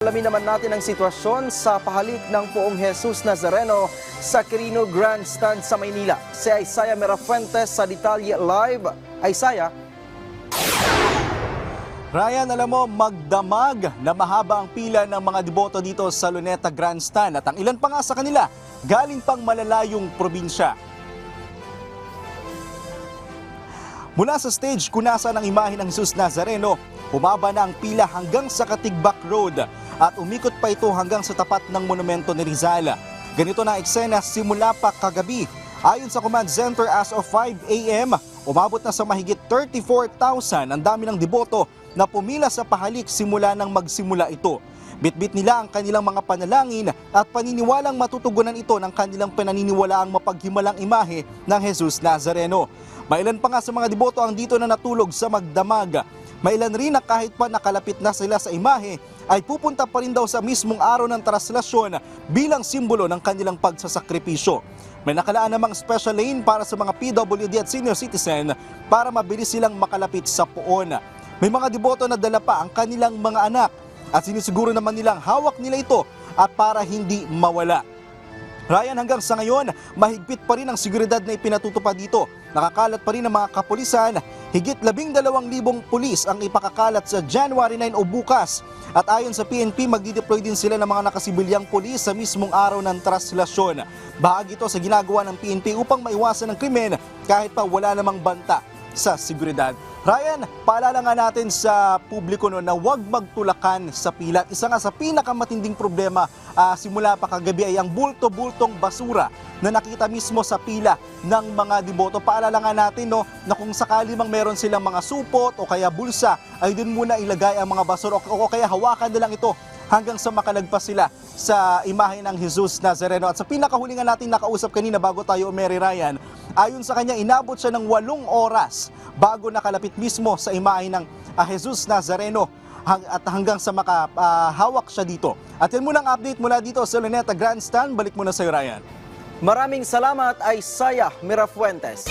Alamin naman natin ang sitwasyon sa pahalik ng Poong Jesus Nazareno sa Quirino Grandstand sa Maynila. Si Isaiah Merafuentes sa Detalye Live. Isaiah. Ryan, alam mo, magdamag na mahaba ang pila ng mga deboto dito sa Luneta Grandstand at ang ilan pa nga sa kanila galing pang malalayong probinsya. Mula sa stage kunasa ng imahe ng Jesus Nazareno, humaba na ang pila hanggang sa Katigbak Road at umikot pa ito hanggang sa tapat ng monumento ni Rizal. Ganito na eksena simula pa kagabi. Ayon sa command center as of 5 a.m., umabot na sa mahigit 34,000 ang dami ng deboto na pumila sa pahalik simula nang magsimula ito. Bitbit nila ang kanilang mga panalangin at paniniwalang matutugunan ito ng kanilang pinaniniwalaang mapaghimalang imahe ng Jesus Nazareno. Mailan pa nga sa mga deboto ang dito na natulog sa magdamag. Mailan rin na kahit pa nakalapit na sila sa imahe ay pupunta pa rin daw sa mismong araw ng traslasyon bilang simbolo ng kanilang pagsasakripisyo. May nakalaan namang special lane para sa mga PWD at senior citizen para mabilis silang makalapit sa poon. May mga deboto na dala pa ang kanilang mga anak at sinisiguro naman nilang hawak nila ito at para hindi mawala. Ryan, hanggang sa ngayon, mahigpit pa rin ang seguridad na ipinatutupad dito. Nakakalat pa rin ang mga kapulisan. Higit 12,000 pulis ang ipakakalat sa January 9 o bukas. At ayon sa PNP, magdideploy din sila ng mga nakasibilyang pulis sa mismong araw ng traslasyon. Bahagi ito sa ginagawa ng PNP upang maiwasan ang krimen kahit pa wala namang banta sa seguridad. Ryan, paalala nga natin sa publiko na huwag magtulakan sa pila. Isa nga sa pinakamatinding problema simula pa kagabi ay ang bulto-bultong basura na nakita mismo sa pila ng mga deboto. Paalala nga natin na kung sakali mang meron silang mga supot o kaya bulsa, ay dun muna ilagay ang mga basura o kaya hawakan na lang ito hanggang sa makalagpas sila sa imahe ng Jesus Nazareno. At sa pinakahuli nga natin nakausap kanina bago tayo umeri, Ryan, ayon sa kanya inabot siya ng 8 oras bago nakalapit mismo sa imahe ng Jesus Nazareno at hanggang sa makahawak siya dito. At yan muna ang update mula dito sa Luneta Grandstand. Balik muna sa iyo, Ryan. Maraming salamat, Isaiah Merafuentes.